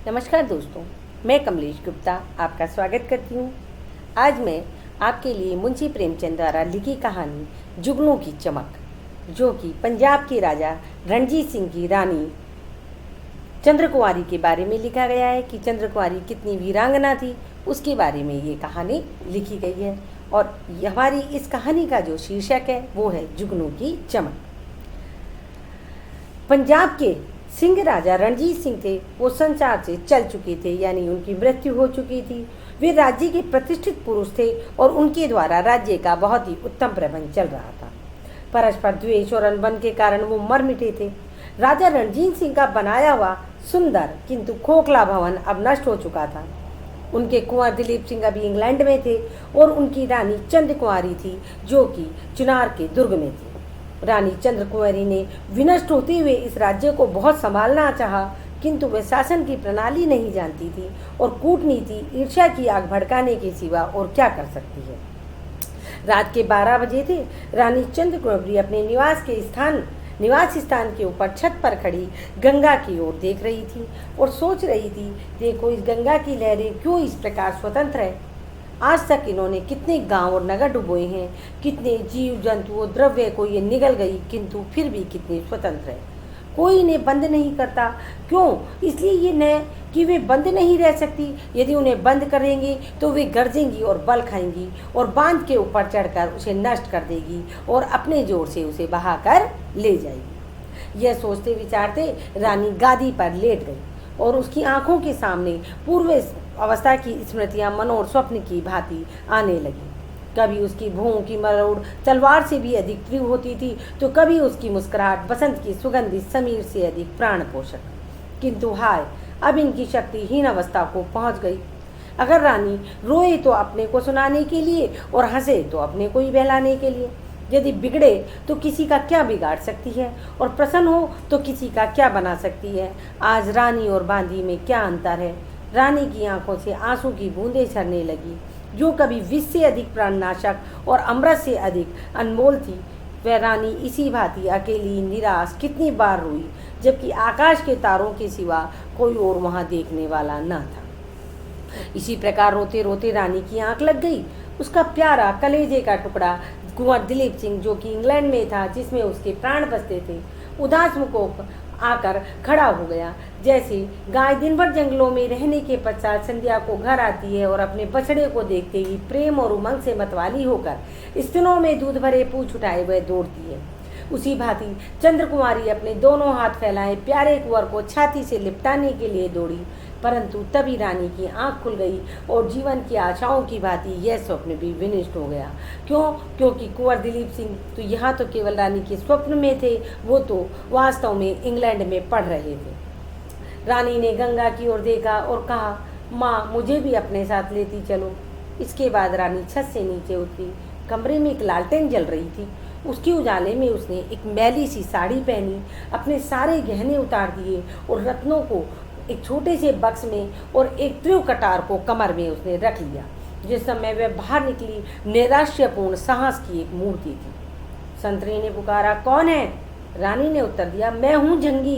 नमस्कार दोस्तों, मैं कमलेश गुप्ता आपका स्वागत करती हूँ। आज मैं आपके लिए मुंशी प्रेमचंद द्वारा लिखी कहानी जुगनू की चमक, जो कि पंजाब के राजा रणजीत सिंह की रानी चंद्रकुंवारी के बारे में लिखा गया है कि चंद्रकुंवारी कितनी वीरांगना थी, उसके बारे में ये कहानी लिखी गई है। और हमारी इस कहानी का जो शीर्षक है वो है जुगनू की चमक। पंजाब के सिंह राजा रणजीत सिंह थे, वो संसार से चल चुके थे, यानी उनकी मृत्यु हो चुकी थी। वे राज्य के प्रतिष्ठित पुरुष थे और उनके द्वारा राज्य का बहुत ही उत्तम प्रबंध चल रहा था। परस्पर द्वेष और अनबन के कारण वो मर मिटे थे। राजा रणजीत सिंह का बनाया हुआ सुंदर किंतु खोखला भवन अब नष्ट हो चुका था। उनके कुंवर दिलीप सिंह अभी इंग्लैंड में थे और उनकी रानी चंद्रकुंवारी थी, जो कि चुनार के दुर्ग में थी। रानी चंद्रकुंवरी ने विनष्ट होते हुए इस राज्य को बहुत संभालना चाहा, किंतु वे शासन की प्रणाली नहीं जानती थी और कूटनीति ईर्ष्या की आग भड़काने के सिवा और क्या कर सकती है। रात के 12 बजे थे। रानी चंद्रकुंवरी अपने निवास स्थान के ऊपर छत पर खड़ी गंगा की ओर देख रही थी और सोच रही थी, देखो इस गंगा की लहरें क्यों इस प्रकार स्वतंत्र है। आज तक इन्होंने कितने गांव और नगर डुबोए हैं, कितने जीव जंतु और द्रव्य को ये निगल गई, किंतु फिर भी कितने स्वतंत्र है। कोई इन्हें बंद नहीं करता। क्यों? इसलिए ये न कि वे बंद नहीं रह सकती, यदि उन्हें बंद करेंगे तो वे गरजेंगी और बल खाएंगी और बांध के ऊपर चढ़कर उसे नष्ट कर देगी और अपने जोर से उसे बहाकर ले जाएगी। यह सोचते विचारते रानी गादी पर लेट गई और उसकी आंखों के सामने पूर्व अवस्था की स्मृतियां मनोर स्वप्न की भांति आने लगी। कभी उसकी भौं की मरोड़ तलवार से भी अधिक तीव्र होती थी, तो कभी उसकी मुस्कुराहट बसंत की सुगंधित समीर से अधिक प्राण पोषक। किंतु हाय, अब इनकी शक्तिहीन अवस्था को पहुंच गई। अगर रानी रोए तो अपने को सुनाने के लिए और हंसे तो अपने को ही बहलाने के लिए। यदि बिगड़े तो किसी का क्या बिगाड़ सकती है और प्रसन्न हो तो किसी का क्या बना सकती है। आज रानी और बांदी में क्या अंतर है। रानी की आंखों से आंसू की बूंदें झरने लगी। जो कभी विष से अधिक प्राणनाशक और अमृत से अधिक अनमोल थी, वह रानी इसी भांति अकेली निराश कितनी बार रोई, जबकि आकाश के तारों के सिवा कोई और वहां देखने वाला न था। इसी प्रकार रोते रोते रानी की आंख लग गई। उसका प्यारा कलेजे का टुकड़ा कुंवर दिलीप सिंह, जो कि इंग्लैंड में था, जिसमें उसके प्राण बसते थे, उदास मुखों आकर खड़ा हो गया। जैसे गाय दिन भर जंगलों में रहने के पश्चात संध्या को घर आती है और अपने बछड़े को देखते ही प्रेम और उमंग से मतवाली होकर स्तनों में दूध भरे पूंछ उठाए वह दौड़ती है, उसी भांति चंद्रकुंवारी अपने दोनों हाथ फैलाए प्यारे कुंवर को छाती से लिपटाने के लिए दौड़ी। परंतु तभी रानी की आंख खुल गई और जीवन की आशाओं की भांति यह स्वप्न भी विनिष्ट हो गया। क्यों? क्योंकि कुंवर दिलीप सिंह तो यहाँ तो केवल रानी के स्वप्न में थे, वो तो वास्तव में इंग्लैंड में पढ़ रहे थे। रानी ने गंगा की ओर देखा और कहा, माँ मुझे भी अपने साथ लेती चलो। इसके बाद रानी छत से नीचे उतरी। कमरे में एक लालटेन जल रही थी। उसके उजाले में उसने एक मैली सी साड़ी पहनी, अपने सारे गहने उतार दिए और रत्नों को एक छोटे से बक्स में और एक त्रिव कटार को कमर में उसने रख लिया। जिस समय वह बाहर निकली, नैराश्यपूर्ण साहस की एक मूर्ति थी। संतरी ने पुकारा, कौन है? रानी ने उत्तर दिया, मैं हूँ जंगी।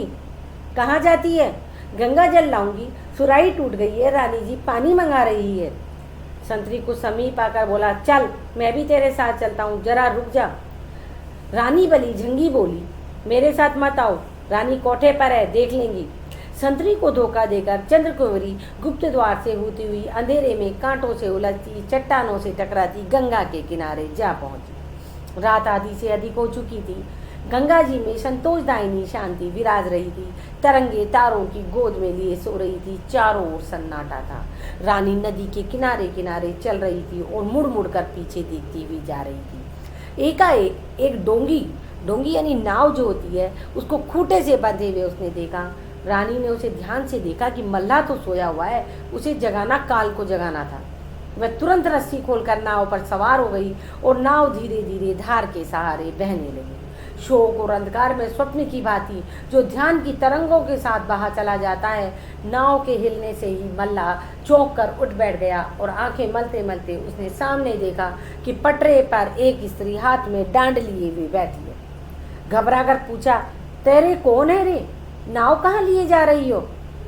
कहाँ जाती है? गंगा जल लाऊंगी। सुराही टूट गई है, रानी जी पानी मंगा रही है। संतरी को समीप आकर बोला, चल मैं भी तेरे साथ चलता हूँ, जरा रुक जा। रानी बली जंगी बोली, मेरे साथ मत आओ, रानी कोठे पर है, देख लेंगी। संतरी को धोखा देकर चंद्रकुंवरी गुप्त द्वार से होती हुई अंधेरे में कांटों से उलझती, चट्टानों से टकराती गंगा के किनारे जा पहुंची। रात आधी से अधिक हो चुकी थी। गंगा जी में संतोषदायिनी शांति विराज रही थी। तरंगे तारों की गोद में लिए सो रही थी। चारों ओर सन्नाटा था। रानी नदी के किनारे किनारे चल रही थी और मुड़ मुड़ कर पीछे देखती हुई जा रही थी। एकाएक एक डोंगी यानी नाव जो होती है, उसको खूंटे से बंधे हुए उसने देखा। रानी ने उसे ध्यान से देखा कि मल्लाह तो सोया हुआ है, उसे जगाना काल को जगाना था। वह तुरंत रस्सी खोलकर नाव पर सवार हो गई और नाव धीरे धीरे धार के सहारे बहने लगी। शोक और अंधकार में स्वप्न की भांति जो ध्यान की तरंगों के साथ बहा चला जाता है, नाव के हिलने से ही मल्लाह चौंक कर उठ बैठ गया और आंखें मलते मलते उसने सामने देखा कि पटरे पर एक स्त्री हाथ में डांड लिए हुए बैठी है। घबरा कर पूछा, तेरे कौन है रे? नाव कहाँ लिए जा रही हो?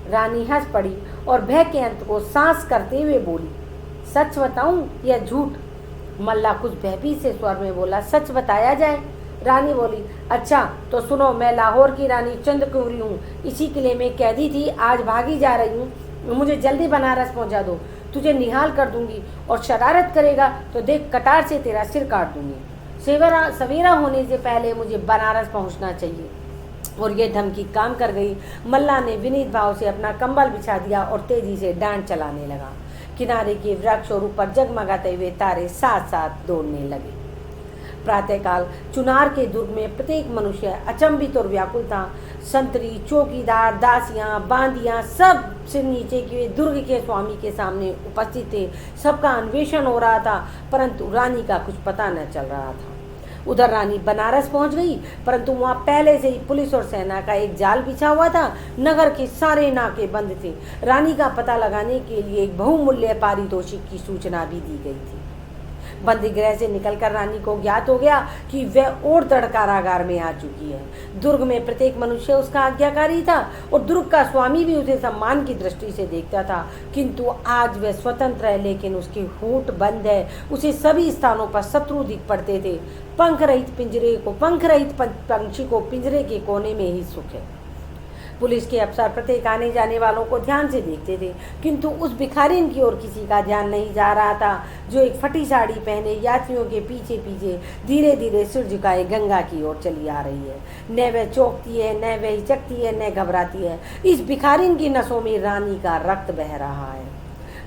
रानी हंस पड़ी और भय के अंत को सांस करते हुए बोली, सच बताऊं या झूठ? मल्ला कुछ भयभीत से स्वर में बोला, सच बताया जाए। रानी बोली, अच्छा तो सुनो, मैं लाहौर की रानी चंद्रकुंवरी हूँ, इसी किले में कैदी थी, आज भागी जा रही हूँ, मुझे जल्दी बनारस पहुँचा दो, तुझे निहाल कर दूंगी, और शरारत करेगा तो देख कटार से तेरा सिर काट दूंगी। सवेरा होने से पहले मुझे बनारस पहुँचना चाहिए। और ये धमकी काम कर गई। मल्ला ने विनीत भाव से अपना कंबल बिछा दिया और तेजी से डांड चलाने लगा। किनारे के वृक्ष और ऊपर जगमगाते हुए तारे साथ साथ दौड़ने लगे। प्रातःकाल चुनार के दुर्ग में प्रत्येक मनुष्य अचंभित और व्याकुल था। संतरी, चौकीदार, दासियां, बांदियां सब सिर नीचे किए दुर्ग के स्वामी के सामने उपस्थित थे। सबका अन्वेषण हो रहा था, परंतु रानी का कुछ पता न चल रहा था। उधर रानी बनारस पहुंच गई, परंतु वहां पहले से ही पुलिस और सेना का एक जाल बिछा हुआ था। नगर के सारे नाके बंद थे। रानी का पता लगाने के लिए एक बहुमूल्य पारितोषिक की सूचना भी दी गई थी। बंदी गृह से निकलकर रानी को ज्ञात हो गया कि वह ओरदड़ कारागार में आ चुकी है। दुर्ग में प्रत्येक मनुष्य उसका आज्ञाकारी था और दुर्ग का स्वामी भी उसे सम्मान की दृष्टि से देखता था। किंतु आज वह स्वतंत्र है, लेकिन उसके होठ बंद है। उसे सभी स्थानों पर शत्रु दिख पड़ते थे। पंख रहित पंछी को पिंजरे के कोने में ही सुख है। पुलिस के अफसर प्रत्येक आने जाने वालों को ध्यान से देखते थे, किंतु उस भिखारिन की ओर किसी का ध्यान नहीं जा रहा था, जो एक फटी साड़ी पहने यात्रियों के पीछे पीछे धीरे धीरे सिर झुकाए गंगा की ओर चली आ रही है। न वह चौंकती है, न वह हिचकती है, न घबराती है। इस भिखारिन की नसों में रानी का रक्त बह रहा है।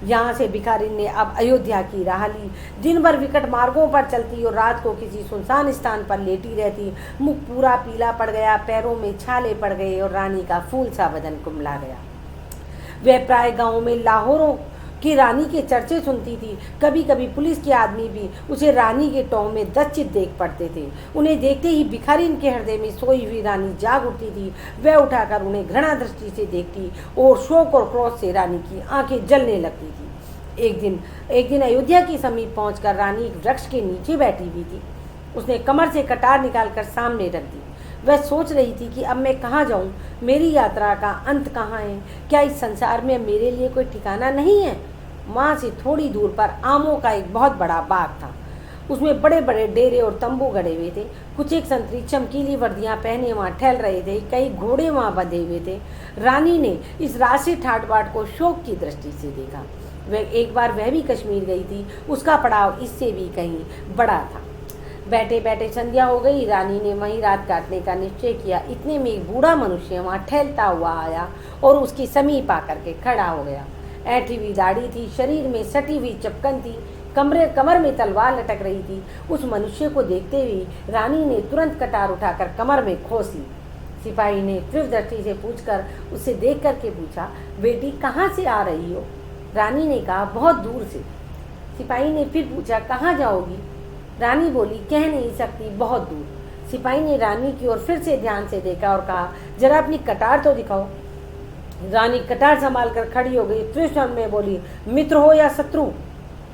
यहाँ से भिखारिन ने अब अयोध्या की राह ली। दिन भर विकट मार्गों पर चलती और रात को किसी सुनसान स्थान पर लेटी रहती। मुख पूरा पीला पड़ गया, पैरों में छाले पड़ गए और रानी का फूल सा बदन कुमला गया। वह प्राय गाँव में लाहौरों की रानी के चर्चे सुनती थी। कभी कभी पुलिस के आदमी भी उसे रानी के टों में दच्चित देख पड़ते थे। उन्हें देखते ही भिखारिन के हृदय में सोई हुई रानी जाग उठती थी। वह उठाकर उन्हें घृणा दृष्टि से देखती और शोक और क्रोध से रानी की आंखें जलने लगती थी। एक दिन अयोध्या के समीप पहुंचकर रानी एक वृक्ष के नीचे बैठी हुई थी। उसने कमर से कटार निकालकर सामने रख दी। वह सोच रही थी कि अब मैं कहाँ जाऊँ, मेरी यात्रा का अंत कहाँ है, क्या इस संसार में मेरे लिए कोई ठिकाना नहीं है। वहाँ से थोड़ी दूर पर आमों का एक बहुत बड़ा बाग था। उसमें बड़े बड़े डेरे और तंबू गड़े हुए थे। कुछ एक संतरी चमकीली वर्दियाँ पहने वहाँ ठहल रहे थे। कई घोड़े वहाँ बंधे हुए थे। रानी ने इस राशि ठाट बाट को शोक की दृष्टि से देखा। वह एक बार वह भी कश्मीर गई थी। उसका पड़ाव इससे भी कहीं बड़ा था। बैठे बैठे संध्या हो गई। रानी ने वहीं रात काटने का निश्चय किया। इतने में एक बूढ़ा मनुष्य वहाँ ठहलता हुआ आया और उसके समीप आकर के खड़ा हो गया। ऐठी हुई दाढ़ी थी, शरीर में सटी हुई चपकन थी, कमर में तलवार लटक रही थी। उस मनुष्य को देखते हुए रानी ने तुरंत कटार उठाकर कमर में खोस ली। सिपाही ने तीव्र दृष्टि से पूछकर उसे देख करके पूछा, बेटी कहाँ से आ रही हो? रानी ने कहा, बहुत दूर से। सिपाही ने फिर पूछा, कहाँ जाओगी? रानी बोली, कह नहीं सकती, बहुत दूर। सिपाही ने रानी की ओर फिर से ध्यान से देखा और कहा, जरा अपनी कटार तो दिखाओ। रानी कटार संभाल कर खड़ी हो गई। त्रिस्वर में बोली, मित्र हो या शत्रु?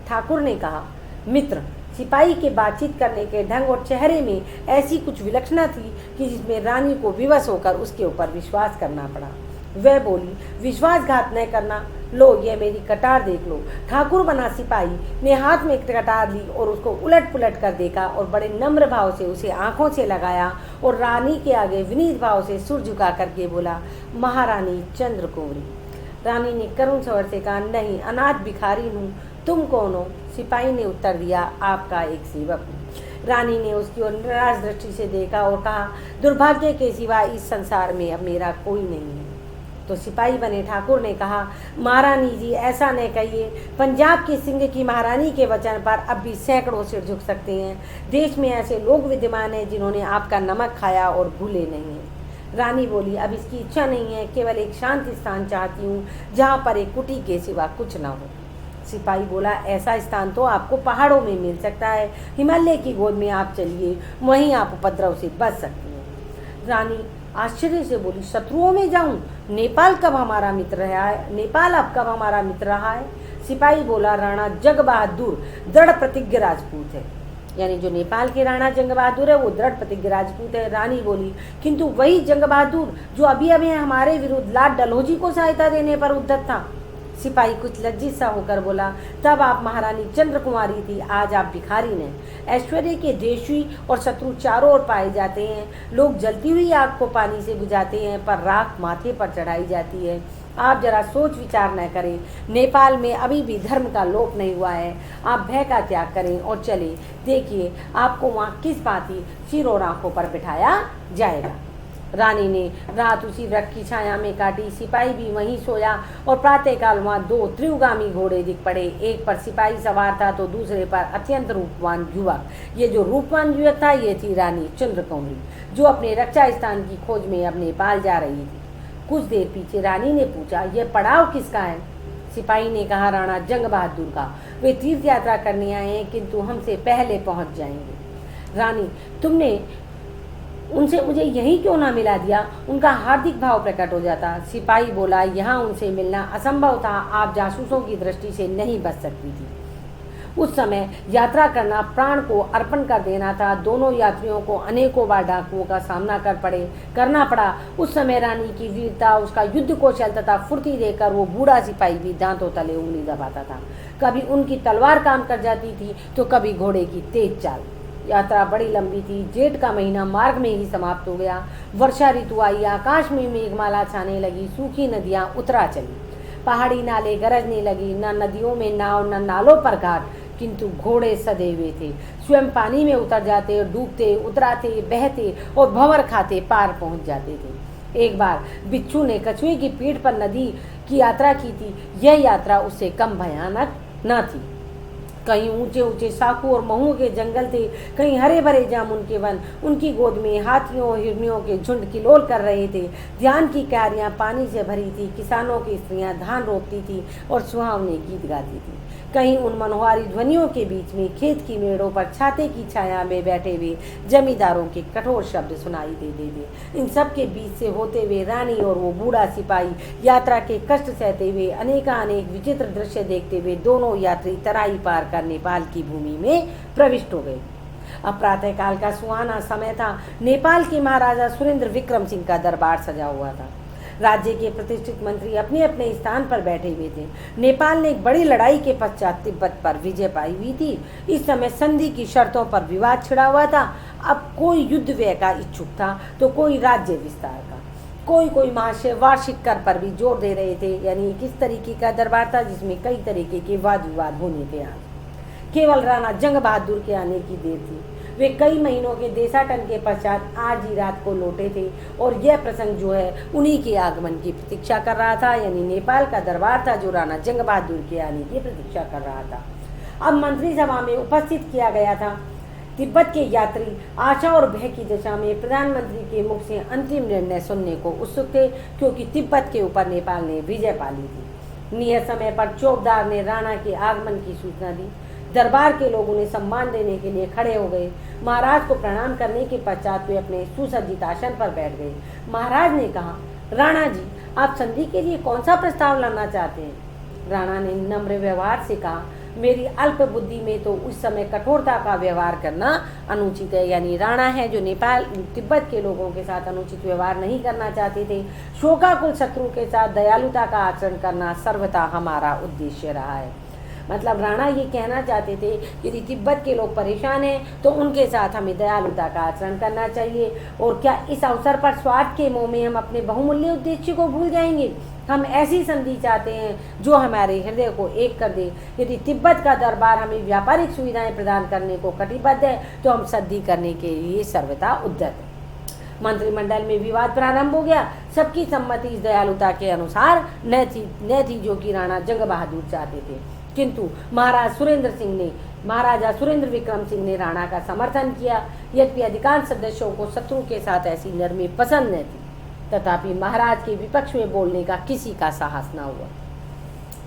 ठाकुर ने कहा, मित्र। सिपाही के बातचीत करने के ढंग और चेहरे में ऐसी कुछ विलक्षणता थी कि जिसमें रानी को विवश होकर उसके ऊपर विश्वास करना पड़ा। वह बोली, विश्वासघात न करना, लो ये मेरी कटार देख लो। ठाकुर बना सिपाही ने हाथ में कटार ली और उसको उलट पुलट कर देखा और बड़े नम्र भाव से उसे आंखों से लगाया और रानी के आगे विनीत भाव से सिर झुका करके बोला, महारानी चंद्रकुंवरी। रानी ने करुण स्वर से कहा, नहीं, अनाथ भिखारी हूँ। तुम कौन हो? सिपाही ने उत्तर दिया, आपका एक सेवक हूँ। रानी ने उसकी ओर निराश दृष्टि से देखा और कहा, दुर्भाग्य के सिवा इस संसार में अब मेरा कोई नहीं है। तो सिपाही बने ठाकुर ने कहा, महारानी जी ऐसा न कहिए। पंजाब के सिंह की महारानी के वचन पर अब भी सैकड़ों सिर झुक सकते हैं। देश में ऐसे लोग विद्यमान हैं जिन्होंने आपका नमक खाया और भूले नहीं हैं। रानी बोली, अब इसकी इच्छा नहीं है, केवल एक शांत स्थान चाहती हूँ जहाँ पर एक कुटी के सिवा कुछ न हो। सिपाही बोला, ऐसा स्थान तो आपको पहाड़ों में मिल सकता है। हिमालय की गोद में आप चलिए, वहीं आप उपद्रव से बच सकती हैं। रानी आश्चर्य से बोली, शत्रुओं में जाऊं? नेपाल कब हमारा मित्र रहा है? नेपाल अब कब हमारा मित्र रहा है? सिपाही बोला, राणा जग बहादुर दृढ़ प्रतिज्ञ राजपूत है। यानी जो नेपाल के राणा जंग बहादुर है वो दृढ़ प्रतिज्ञ राजपूत है। रानी बोली, किंतु वही जंग बहादुर जो अभी अभी हमारे विरुद्ध लाट डलहौजी को सहायता देने पर उद्यत था। सिपाही कुछ लज्जित सा होकर बोला, तब आप महारानी चंद्र कुमारी थी, आज आप भिखारी हैं। ऐश्वर्य के देशी और शत्रु चारों ओर पाए जाते हैं। लोग जलती हुई आग को पानी से बुझाते हैं, पर राख माथे पर चढ़ाई जाती है। आप जरा सोच विचार न करें, नेपाल में अभी भी धर्म का लोप नहीं हुआ है। आप भय का त्याग करें और चले, देखिए आपको वहाँ किस भांति सिर और आंखों पर बिठाया जाएगा। रानी ने रात उसी वृक्ष की छाया में काटी। सिपाही भी वहीं सोया और प्रातःकाल वहाँ 2 त्रियुगामी घोड़े दिख पड़े। एक पर सिपाही सवार था तो दूसरे पर अत्यंत रूपवान युवक। ये जो रूपवान युवक था ये थी रानी चंद्रकुमारी, जो अपने रक्षा स्थान की खोज में अब नेपाल जा रही थी। कुछ देर पीछे रानी ने पूछा, यह पड़ाव किसका है? सिपाही ने कहा, राणा जंग बहादुर का। वे तीर्थ यात्रा करने आए हैं, किंतु हमसे पहले पहुंच जाएंगे। रानी, तुमने उनसे मुझे यही क्यों ना मिला दिया? उनका हार्दिक भाव प्रकट हो जाता। सिपाही बोला, यहाँ उनसे मिलना असंभव था, आप जासूसों की दृष्टि से नहीं बच सकती थी। उस समय यात्रा करना प्राण को अर्पण कर देना था। दोनों यात्रियों को अनेकों बार डाकुओं का सामना करना पड़ा। उस समय रानी की वीरता, उसका युद्ध कौशल तथा फुर्ती देखकर वो बूढ़ा सिपाही भी दांतों तले उंगली दबाता था। कभी उनकी तलवार काम कर जाती थी तो कभी घोड़े की तेज चाल। यात्रा बड़ी लंबी थी। जेठ का महीना मार्ग में ही समाप्त हो गया। वर्षा ऋतु आई, आकाश में मेघमाला छाने लगी, सूखी नदियां उतरा चली, पहाड़ी नाले गरजने लगी। न नदियों में नाव, न नालों पर घाट, किंतु घोड़े सधे हुए थे। स्वयं पानी में उतर जाते, डूबते, उतराते, बहते और भंवर खाते पार पहुंच जाते थे। एक बार बिच्छू ने कछुए की पीठ पर नदी की यात्रा की थी। यह यात्रा उससे कम भयानक न थी। कहीं ऊंचे ऊंचे साखू और महुओं के जंगल थे, कहीं हरे भरे जामुन के वन। उनकी गोद में हाथियों और हिरनियों के झुंड किलोल कर रहे थे। ध्यान की क्यारियां पानी से भरी थी। किसानों की स्त्रियां धान रोपती थी और सुहावने गीत गाती थी। कहीं उन मनोहारी ध्वनियों के बीच में खेत की मेड़ों पर छाते की छाया में बैठे हुए जमींदारों के कठोर शब्द सुनाई देते थे। इन सब के बीच से होते हुए रानी और वो बूढ़ा सिपाही यात्रा के कष्ट सहते हुए अनेकानेक विचित्र दृश्य देखते हुए दोनों यात्री तराई पार कर नेपाल की भूमि में प्रविष्ट हो गए। अब प्रातःकाल का सुहाना समय था। नेपाल के महाराजा सुरेंद्र विक्रम सिंह का दरबार सजा हुआ था। राज्य के प्रतिष्ठित मंत्री अपने अपने स्थान पर बैठे हुए थे। नेपाल ने एक बड़ी लड़ाई के पश्चात तिब्बत पर विजय पाई हुई थी। इस समय संधि की शर्तों पर विवाद छिड़ा हुआ था। अब कोई युद्ध व्यय का इच्छुक था तो कोई राज्य विस्तार का, कोई महाशय वार्षिक कर पर भी जोर दे रहे थे। यानी किस तरीके का दरबार था जिसमें कई तरीके के वाद विवाद होने थे। आज केवल राणा जंग बहादुर के आने की देर थी। वे कई महीनों के देशाटन के पश्चात आज ही रात को लौटे थे और यह प्रसंग जो है उन्हीं के आगमन की प्रतीक्षा कर रहा था। यानी नेपाल का दरबार था जो राणा जंग बहादुर के आने की प्रतीक्षा कर रहा था। अब मंत्री सभा में उपस्थित किया गया था। तिब्बत के यात्री आशा और भय की दशा में प्रधानमंत्री के मुख से अंतिम निर्णय सुनने को उत्सुक थे, क्योंकि तिब्बत के ऊपर नेपाल ने विजय पा ली थी। नियत समय पर चौकीदार ने राणा के आगमन की सूचना दी। दरबार के लोग उन्हें सम्मान देने के लिए खड़े हो गए। महाराज को प्रणाम करने के पश्चात वे अपने सुसज्जित आसन पर बैठ गए। महाराज ने कहा, राणा जी, आप संधि के लिए कौन सा प्रस्ताव लाना चाहते हैं? राणा ने नम्र व्यवहार से कहा, मेरी अल्प बुद्धि में तो उस समय कठोरता का व्यवहार करना अनुचित है। यानी राणा है जो नेपाल तिब्बत के लोगों के साथ अनुचित व्यवहार नहीं करना चाहते थे। शोकाकुल शत्रु के साथ दयालुता का आचरण करना सर्वथा हमारा उद्देश्य रहा है। मतलब राणा ये कहना चाहते थे, यदि तिब्बत के लोग परेशान हैं तो उनके साथ हमें दयालुता का आचरण करना चाहिए। और क्या इस अवसर पर स्वार्थ के मोह में हम अपने बहुमूल्य उद्देश्य को भूल जाएंगे? हम ऐसी संधि चाहते हैं जो हमारे हृदय को एक कर दे। यदि तिब्बत का दरबार हमें व्यापारिक सुविधाएं प्रदान करने को कटिबद्ध है तो हम संधि करने के लिए सर्वथा उद्यत है। मंत्रिमंडल में विवाद प्रारंभ हो गया। सबकी सम्मति इस दयालुता के अनुसार न थी जो कि राणा जंग बहादुर चाहते थे। किंतु महाराजा सुरेंद्र विक्रम सिंह ने राणा का समर्थन किया। यद्यपि अधिकांश सदस्यों को शत्रु के साथ ऐसी नरमी पसंद न थी, तथापि महाराज के विपक्ष में बोलने का किसी का साहस न हुआ।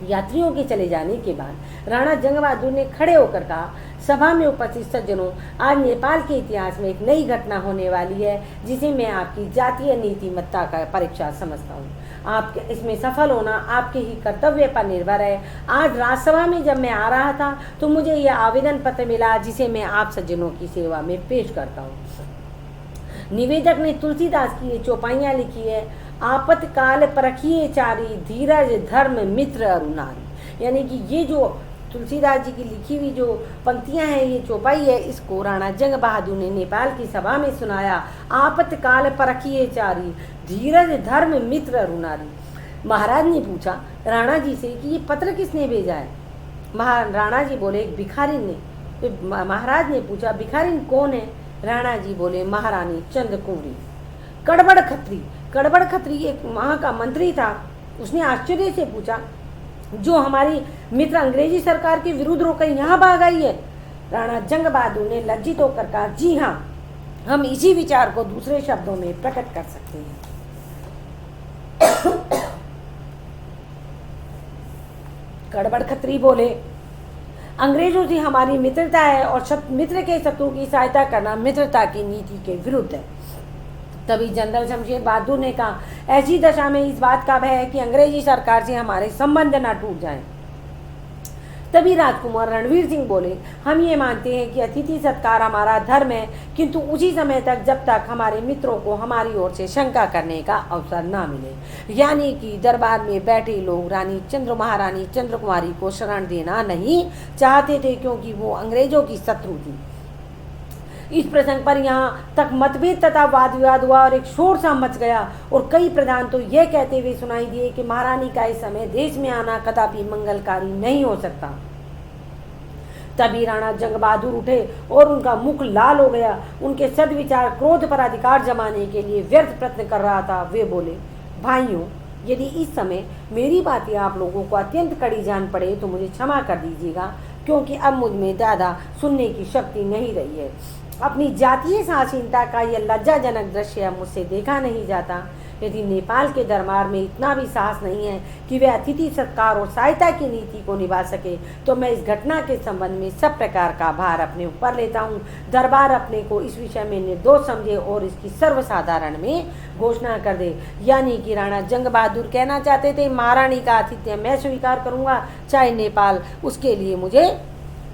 यात्रियों के चले जाने के बाद राणा जंग बहादुर ने खड़े होकर कहा, सभा में उपस्थित सज्जनों, आज नेपाल के इतिहास में एक नई घटना होने वाली है जिसे मैं आपकी जातीय नीतिमत्ता का परीक्षा समझता हूँ। आप इसमें सफल होना आपके ही कर्तव्य पर निर्भर है। आज राज्यसभा में जब मैं आ रहा था तो मुझे यह आवेदन पत्र मिला जिसे मैं आप सज्जनों की सेवा में पेश करता हूँ। निवेदक ने तुलसीदास की ये चौपाइयाँ लिखी है, आपतकाल परखिए चारी, धीरज धर्म मित्र अरुणारी। यानी कि ये जो तुलसीदास जी की लिखी हुई जो पंक्तियां हैं, ये चौपाई है, इसको राणा जंग बहादुर ने नेपाल की सभा में सुनाया। आपतकाल परखिए चारी, धीरज धर्म मित्र अरुणारी। महाराज ने पूछा राणा जी से कि ये पत्र किसने भेजा है। राणा जी बोले, एक भिखारिन ने। महाराज ने पूछा, भिखारिन कौन है। राणा जी बोले, महारानी चंद्रकुंवरी। कड़बड़ खत्री एक वहाँ का मंत्री था। उसने आश्चर्य से पूछा, जो हमारी मित्र अंग्रेजी सरकार के विरुद्ध होकर यहाँ भाग आई है। राणा जंग बहादुर ने लज्जित होकर कहा, जी हाँ, हम इसी विचार को दूसरे शब्दों में प्रकट कर सकते हैं। कड़बड़ खत्री बोले, अंग्रेजों से हमारी मित्रता है और मित्र के शत्रु की सहायता करना मित्रता की नीति के विरुद्ध है। तभी जनरल शमशेर बहादुर ने कहा, ऐसी दशा में इस बात का भय है कि अंग्रेजी सरकार से हमारे संबंध न टूट जाएं। तभी राजकुमार रणवीर सिंह बोले, हम ये मानते हैं कि अतिथि सत्कार हमारा धर्म है, किंतु उसी समय तक जब तक हमारे मित्रों को हमारी ओर से शंका करने का अवसर ना मिले। यानी कि दरबार में बैठे लोग महारानी चंद्रकुमारी को शरण देना नहीं चाहते थे, क्योंकि वो अंग्रेजों की शत्रु थी। इस प्रसंग पर यहाँ तक मतभेद तथा वाद विवाद हुआ और एक शोर सा मच गया और कई प्रधान तो यह कहते हुए सुनाई दिए कि महारानी का इस समय देश में आना कदापि मंगलकारी नहीं हो सकता। तभी राणा जंग बहादुर उठे और उनका मुख लाल हो गया। उनके सद्विचार क्रोध पर अधिकार जमाने के लिए व्यर्थ प्रयत्न कर रहा था। वे बोले, भाइयों, यदि इस समय मेरी बातें आप लोगों को अत्यंत कड़ी जान पड़े तो मुझे क्षमा कर दीजिएगा, क्योंकि अब मुझ में ज़्यादा सुनने की शक्ति नहीं रही है। अपनी जातीय सासीनता का यह लज्जाजनक दृश्य मुझसे देखा नहीं जाता। यदि नेपाल के दरबार में इतना भी साहस नहीं है कि वे अतिथि सत्कार और सहायता की नीति को निभा सके, तो मैं इस घटना के संबंध में सब प्रकार का भार अपने ऊपर लेता हूँ। दरबार अपने को इस विषय में निर्दोष समझे और इसकी सर्वसाधारण में घोषणा कर दे। यानी कि राणा जंग बहादुर कहना चाहते थे, महारानी का आतिथ्य मैं स्वीकार करूँगा, चाहे नेपाल उसके लिए मुझे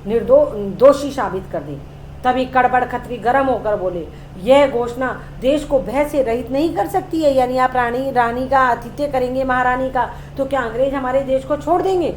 दोषी साबित कर दे। तभी कड़बड़ खत्री गर्म होकर बोले, यह घोषणा देश को भय से रहित नहीं कर सकती है। यानी आप रानी का आतिथ्य करेंगे महारानी का, तो क्या अंग्रेज हमारे देश को छोड़ देंगे।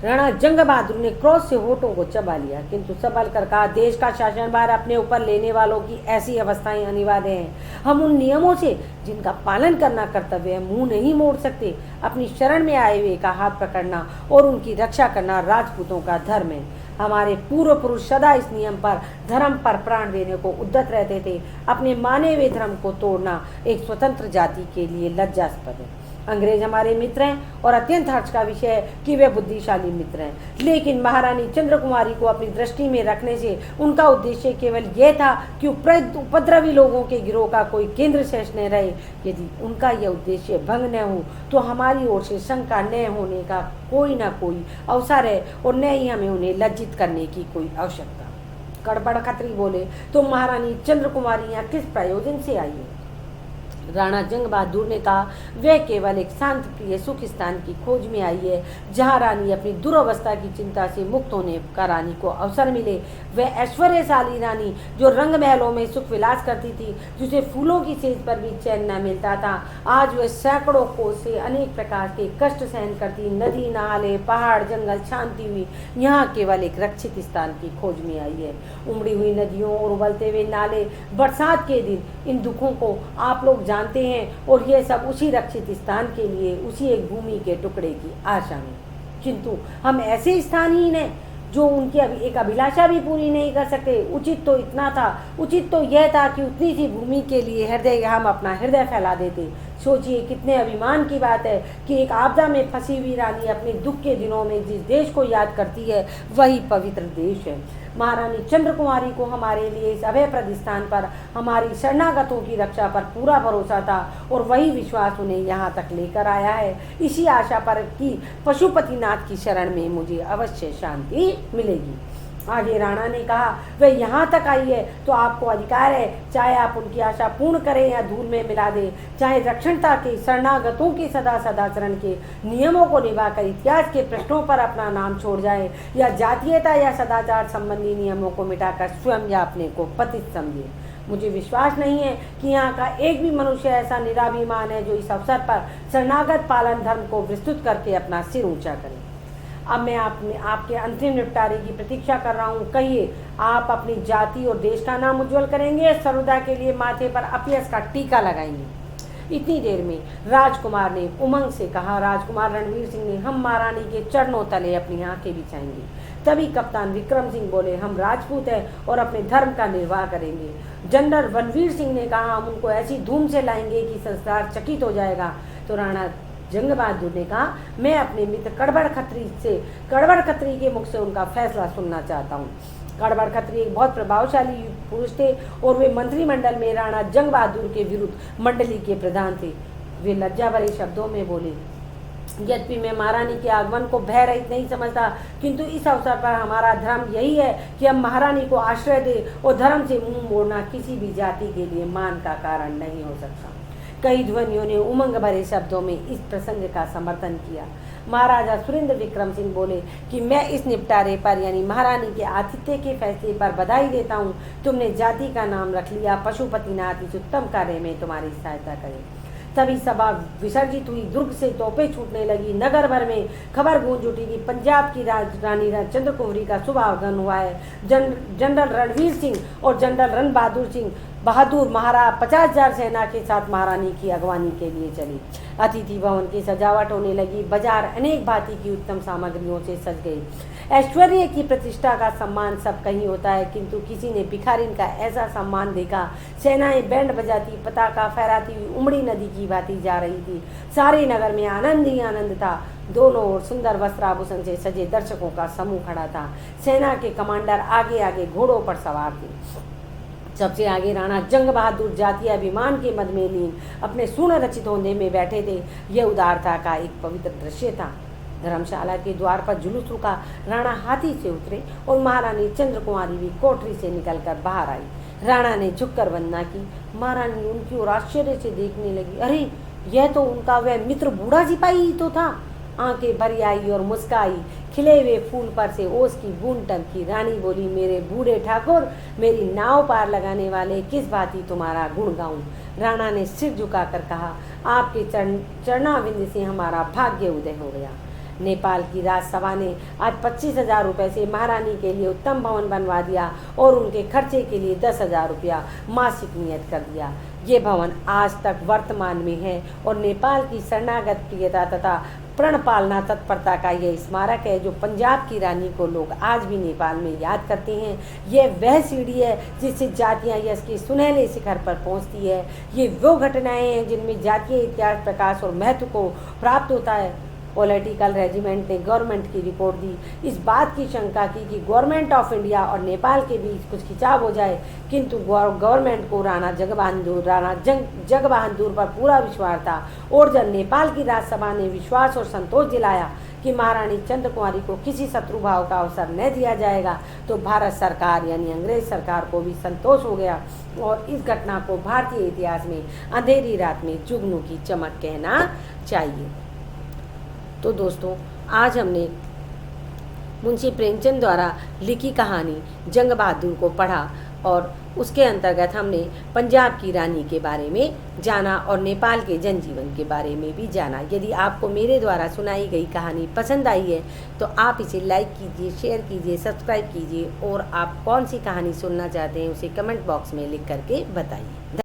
राणा जंग बहादुर ने क्रोध से होठों को चबा लिया, किंतु संभल कर कहा, देश का शासनभार अपने ऊपर लेने वालों की ऐसी अवस्थाएं अनिवार्य हैं। हम उन नियमों से जिनका पालन करना कर्तव्य है मुंह नहीं मोड़ सकते। अपनी शरण में आए हुए का हाथ पकड़ना और उनकी रक्षा करना राजपूतों का धर्म है। हमारे पूर्व पुरुष सदा इस नियम पर, धर्म पर प्राण देने को उद्यत रहते थे। अपने माने हुए धर्म को तोड़ना एक स्वतंत्र जाति के लिए लज्जास्पद है। अंग्रेज हमारे मित्र हैं और अत्यंत हर्ष का विषय है कि वे बुद्धिशाली मित्र हैं, लेकिन महारानी चंद्रकुमारी को अपनी दृष्टि में रखने से उनका उद्देश्य केवल यह था कि उपद्रवी लोगों के गिरोह का कोई केंद्र शेष न रहे। यदि उनका यह उद्देश्य भंग न हो तो हमारी ओर से शंका न होने का कोई ना कोई अवसर है और न ही हमें उन्हें लज्जित करने की कोई आवश्यकता। कड़बड़ खत्री बोले, तो महारानी चंद्रकुमारी यहाँ किस प्रयोजन से आई है। राणा जंग बहादुर ने कहा, वह केवल एक शांत प्रिय सुख स्थान की खोज में आई है, जहाँ रानी अपनी दुर्अवस्था की चिंता से मुक्त होने का रानी को अवसर मिले। वह ऐश्वर्यशाली रानी जो रंग महलों में सुख विलास करती थी, जिसे फूलों की सेज पर भी चैन न मिलता था, आज वह सैकड़ों कोस से अनेक प्रकार के कष्ट सहन करती, नदी नाले पहाड़ जंगल शांति हुई, यहाँ केवल एक रक्षित स्थान की खोज में आई है। उमड़ी हुई नदियों और उबलते हुए नाले, बरसात के दिन, इन दुखों को आप लोग जानते हैं और ये सब उसी रक्षित स्थान के लिए, उसी एक भूमि के टुकड़े की आशा में। किंतु हम ऐसे स्थानहीन हैं जो उनकी एक अभिलाषा भी पूरी नहीं कर सकते। उचित तो यह था कि उतनी सी भूमि के लिए हम अपना हृदय फैला देते, सोचिए कितने अभिमान की बात है कि एक आपदा में फंसी हुई रानी अपने दुख के दिनों में जिस देश को याद करती है वही पवित्र देश है। महारानी चंद्र कुमारी को हमारे लिए इस अभयप्रद स्थान पर हमारी शरणागतों की रक्षा पर पूरा भरोसा था और वही विश्वास उन्हें यहाँ तक लेकर आया है। इसी आशा पर कि पशुपतिनाथ की शरण में मुझे अवश्य शांति मिलेगी। आगे राणा ने कहा, वे यहाँ तक आई है तो आपको अधिकार है, चाहे आप उनकी आशा पूर्ण करें या धूल में मिला दें, चाहे रक्षणता के शरणागतों के सदा सदाचरण के नियमों को निभाकर इतिहास के प्रश्नों पर अपना नाम छोड़ जाए या जातीयता या सदाचार संबंधी नियमों को मिटाकर स्वयं या अपने को पतित समझे। मुझे विश्वास नहीं है कि यहाँ का एक भी मनुष्य ऐसा निराभिमान है जो इस अवसर पर शरणागत पालन धर्म को विस्तृत करके अपना सिर ऊंचा करे। अब मैं आपके अंतिम निपटारे की प्रतीक्षा कर रहा हूँ। कहिए, आप अपनी जाति और देश का नाम उज्जवल करेंगे, सर्वदा के लिए माथे पर अपयश का टीका लगाएंगे। इतनी देर में राजकुमार ने उमंग से कहा, राजकुमार रणवीर सिंह ने, हम महारानी के चरणों तले अपनी आंखें बिछाएंगे। तभी कप्तान विक्रम सिंह बोले, हम राजपूत हैं और अपने धर्म का निर्वाह करेंगे। जनरल रणवीर सिंह ने कहा, हम उनको ऐसी धूम से लाएंगे कि संसार चकित हो जाएगा। तो राणा जंग बहादुर ने कहा, मैं अपने मित्र कड़बड़ खत्री के मुख से उनका फैसला सुनना चाहता हूँ। कड़बड़ खत्री एक बहुत प्रभावशाली पुरुष थे और वे मंत्रिमंडल में राणा जंग बहादुर के विरुद्ध मंडली के प्रधान थे। वे लज्जा भरे शब्दों में बोले, यद्यपि मैं महारानी के आगमन को भय रहित नहीं समझता, किंतु इस अवसर पर हमारा धर्म यही है कि हम महारानी को आश्रय दें और धर्म से मुंह मोड़ना किसी भी जाति के लिए मान का कारण नहीं हो सकता। कई ध्वनियों ने उमंग भरे शब्दों में इस प्रसंग का समर्थन किया। महाराजा सुरेंद्र विक्रम सिंह बोले कि मैं इस निपटारे पर यानी महारानी के आतिथ्य के फैसले पर बधाई देता हूँ। तुमने जाति का नाम रख लिया, पशुपतिनाथ इस उत्तम कार्य में तुम्हारी सहायता करे। तभी सभा विसर्जित हुई, दुर्ग से तोपें छूटने लगी, नगर भर में खबर गूंज उठी कि पंजाब की रानी चंद्र कुंवरी का शुभ आगमन हुआ है। जनरल रणवीर सिंह और जनरल रण बहादुर महाराज 50,000 सेना के साथ महारानी की अगवानी के लिए चली। अतिथि भवन की सजावट होने लगी, बाजार अनेक भांति की उत्तम सामग्रियों से सज गई। ऐश्वर्य की प्रतिष्ठा का सम्मान सब कहीं होता है, किंतु किसी ने भिखारिन का ऐसा सम्मान देखा। सेनाएं बैंड बजाती, पताका फहराती हुई उमड़ी नदी की भांति जा रही थी। सारे नगर में आनंद ही आनंद था। दोनों ओर सुंदर वस्त्राभूषण से सजे दर्शकों का समूह खड़ा था। सेना के कमांडर आगे आगे घोड़ों पर सवार थे। सबसे आगे राणा जंग बहादुर जातीय अभिमान के मद में लीन अपने स्वर्ण रचित होंदे में बैठे थे। यह उदारता का एक पवित्र दृश्य था। धर्मशाला के द्वार पर जुलूस रुका। राणा हाथी से उतरे और महारानी चंद्र कुमारी भी कोठरी से निकलकर बाहर आई। राणा ने झुककर वंदना की। महारानी उनकी ओर आश्चर्य से देखने लगी। अरे, यह तो उनका वह मित्र बूढ़ा सिपाही ही तो था। आंखें भरी आई और मुस्काई। खिले हुए फूल पर से ओस की बूंद टपकी। रानी बोली, मेरे बूढ़े ठाकुर, मेरी नाव पार लगाने वाले, किस भांति तुम्हारा गुण गाऊं। राणा ने सिर झुकाकर कहा, आपके चरणाविंद से हमारा भाग्य उदय हो गया। नेपाल की राजसभा ने आज 25,000 रुपये से महारानी के लिए उत्तम भवन बनवा दिया और उनके खर्चे के लिए 10,000 रुपया मासिक नियत कर दिया। ये भवन आज तक वर्तमान में है और नेपाल की शरणागत प्रियता तथा प्रण पालना तत्परता का यह स्मारक है जो पंजाब की रानी को लोग आज भी नेपाल में याद करते हैं। यह वह सीढ़ी है जिससे जातियां यश के सुनहले शिखर पर पहुंचती है। ये वो घटनाएं हैं जिनमें जातीय इतिहास प्रकाश और महत्व को प्राप्त होता है। पॉलिटिकल रेजिमेंट ने गवर्नमेंट की रिपोर्ट दी। इस बात की शंका की कि गवर्नमेंट ऑफ इंडिया और नेपाल के बीच कुछ खिंचाव हो जाए, किंतु गवर्नमेंट को राणा जंग बहादुर पर पूरा विश्वास था। और जब नेपाल की राज्यसभा ने विश्वास और संतोष दिलाया कि महारानी चंद्र कुमारी को किसी शत्रु भाव का अवसर न दिया जाएगा, तो भारत सरकार यानी अंग्रेज सरकार को भी संतोष हो गया और इस घटना को भारतीय इतिहास में अंधेरी रात में जुगनू की चमक कहना चाहिए। तो दोस्तों, आज हमने मुंशी प्रेमचंद द्वारा लिखी कहानी जंग बहादुर को पढ़ा और उसके अंतर्गत हमने पंजाब की रानी के बारे में जाना और नेपाल के जनजीवन के बारे में भी जाना। यदि आपको मेरे द्वारा सुनाई गई कहानी पसंद आई है तो आप इसे लाइक कीजिए, शेयर कीजिए, सब्सक्राइब कीजिए और आप कौन सी कहानी सुनना चाहते हैं उसे कमेंट बॉक्स में लिख करके बताइए।